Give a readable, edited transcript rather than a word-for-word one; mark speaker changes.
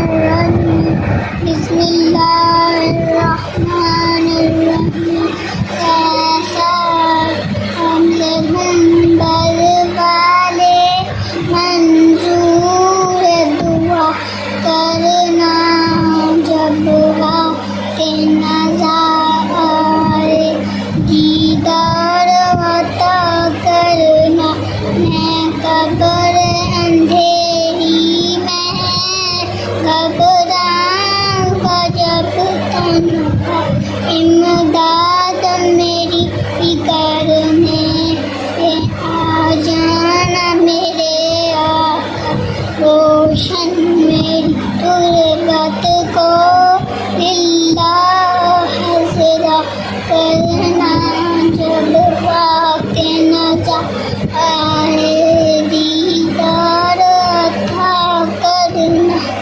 Speaker 1: الرجيم بسم الله الرحمن الرحيم كافر همزة بالفعل منصور دعا کرنا جب وقت نظر